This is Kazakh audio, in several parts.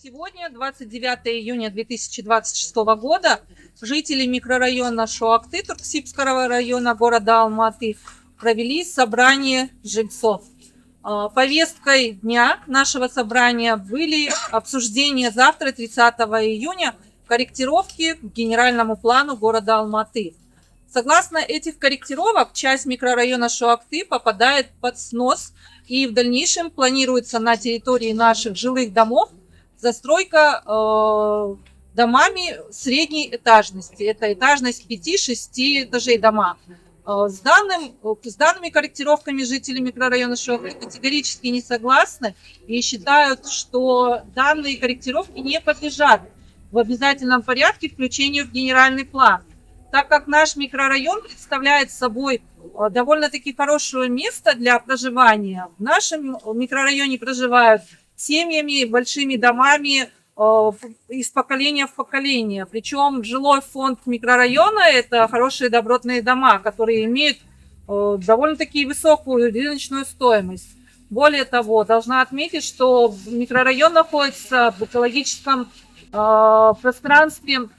Сегодня, 29 июня 2026 года, жители микрорайона Шуакты Турксибского района города Алматы провели собрание жильцов. Повесткой дня нашего собрания были обсуждения завтра, 30 июня, корректировки к генеральному плану города Алматы. Согласно этих корректировок, часть микрорайона Шуакты попадает под снос, и в дальнейшем планируется на территории наших жилых домов застройка домами средней этажности. Это этажность 5-6 этажей дома. С данными корректировками жители микрорайона Шуакты категорически не согласны и считают, что данные корректировки не подлежат в обязательном порядке включению в генеральный план, так как наш микрорайон представляет собой довольно-таки хорошее место для проживания. В нашем микрорайоне проживают семьями, большими домами из поколения в поколение. Причем жилой фонд микрорайона – это хорошие добротные дома, которые имеют довольно-таки высокую рыночную стоимость. Более того, должна отметить, что микрорайон находится в экологическом пространстве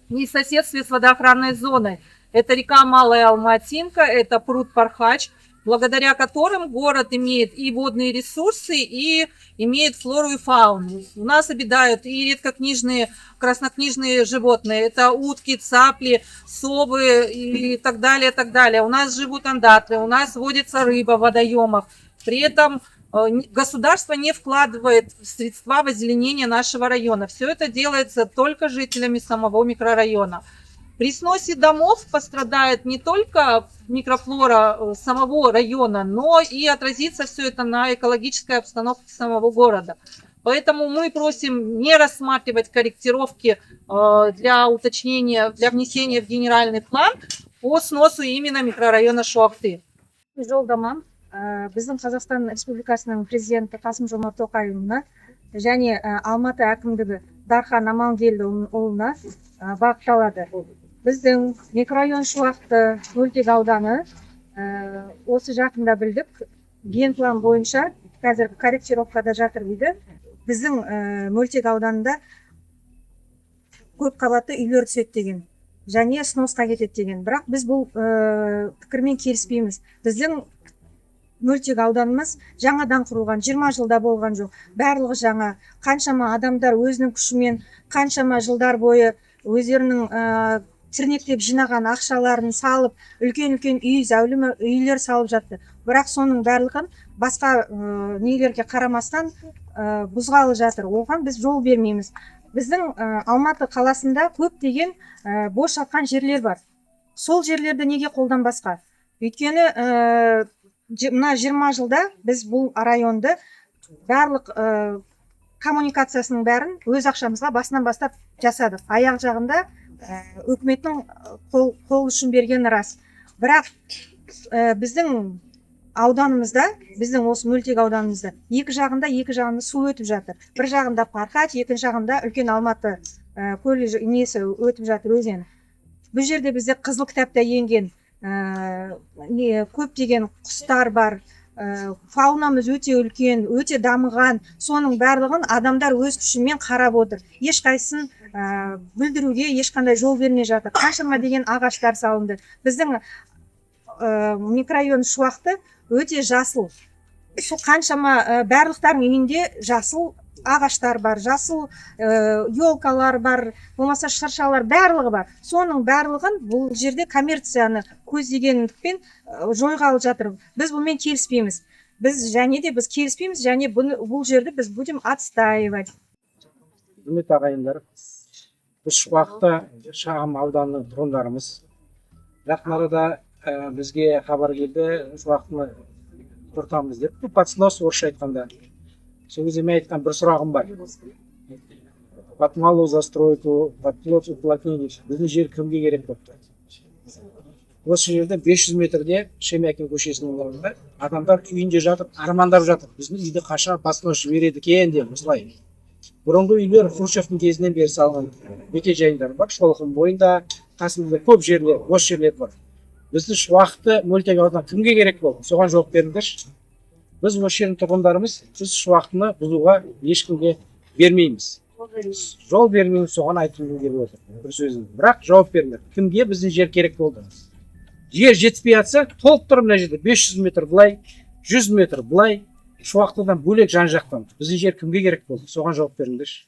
и в соседстве с водоохранной зоной. Это река Малая Алматинка, это пруд Пархач, благодаря которым город имеет и водные ресурсы, и имеет флору и фауну. У нас обитают и редкокнижные, краснокнижные животные. Это утки, цапли, совы и так далее, так далее. У нас живут андатры, у нас водится рыба в водоемах. При этом государство не вкладывает в средства в озеленение нашего района. Все это делается только жителями самого микрорайона. При сносе домов пострадает не только микрофлора самого района, но и отразится все это на экологической обстановке самого города. Поэтому мы просим не рассматривать корректировки для уточнения, для внесения в генеральный план по сносу именно микрорайона Шуакты. Жолдамам біздің Қазақстан Республикасының президенті Қасым-Жомарт Тоқаевына және Алматы әкімдігі Дархан Амангелдіұлына бағытталады. Біздің микрорайон Шуакты мөлтек ауданы осы жақында білдік, ген план бойынша қазір корректировкада жатыр дейді. Біздің мөлтек ауданында көп қабатты үйлер түседі деген, және сносқа кетеді деген. Бірақ біз бұл пікірмен келіспейміз. Біздің мөлтек ауданымыз жаңадан құрылған, 20 жылда болған жоқ. Барлығы жаңа. Қаншама адамдар өзінің күшімен, қаншама жылдар бойы өздерінің тірнектеп жинаған ақшаларын салып, үлкен-үлкен үй, зәулім үйлер салып жатты. Бірақ соның барлығын басқа нелерге қарамастан бұзғалы жатыр. Оған біз жол бермейміз. Біздің Алматы қаласында көптеген бос жатқан жерлер бар. Сол жерлерді неге қолданбасқа? Өйткені мына 20 жылда біз бұл районды барлық коммуникациясының бәрін өз ақшамызға басынан бастап жасадық. Аяқ жағында үкіметтің қол үшін бергені рас. Бірақ біздің ауданымызда, біздің осы мөлтек ауданымызда екі жағында су өтіп жатыр. Бір жағында Пархач, екінші жағында үлкен Алматы көлі несі өтіп жатыр өзені. Бұл жерде бізде қызыл кітапта енген көптеген құстар бар. Фаунамыз өте үлкен, өте дамыған. Соның барлығын адамдар өз күшімен қарап отыр. Ешқайсысын бүлдіруге ешқандай жол бермей жатыр. Қаншама деген ағаштар салынды. Біздің микрорайон Шуакты өте жасыл. Қаншама барлықтардың үйінде жасыл ағаштар бар, жасыл елкалар бар, болмаса шыршалар барлығы бар. Соның барлығын бұл жерде коммерцияны көздегендікпен жойғалы жатыр. Біз бұнымен келіспейміз. Біз келіспейміз, және бұл жерді біз будем отстаивать. Құрметті ағайындар, біз Шуакты шағын ауданының тұрғындарымыз. Жақын арада бізге хабар келді, Шуактыны құртамыз деп. Бұл подснос орысша айтқанда. Сол кезде мен айтқан бір сұрағым бар. Под малую застройку, под плот уплотнение. Біздің жер кімге керек болды? Осы жерде 500 метрде Шемякин көшесінің орнында адамдар үйінде жатып, армандап жатыр. Біздің үйді қашан подснос жібереді екен деп осылай. Бұрынғы үйлер Хрущевтің кезінен бері салған мекенжайлар бар. Шолқын бойында, қасымызда көп жерлер, бос жерлер бар. Біздің Шуакты мөлтек аудан кімге керек болды? Соған жауап беріңдерші. Біз осы жердің тұрғындарымыз, біз Шуактыны бұзуға ешкімге бермейміз. Жол бермейміз, соған айтқым келіп отыр. Бір сөзім. Бірақ жауап бермеді. Кімге біздің жер керек болды? Жер жетіспей жатса, толып тұр мына жерде 500 метр былай, 100 метр былай, шуақтыдан бөлек жан жақтан. Біздің жер кімге керек болды? Соған жауап беріңдерші.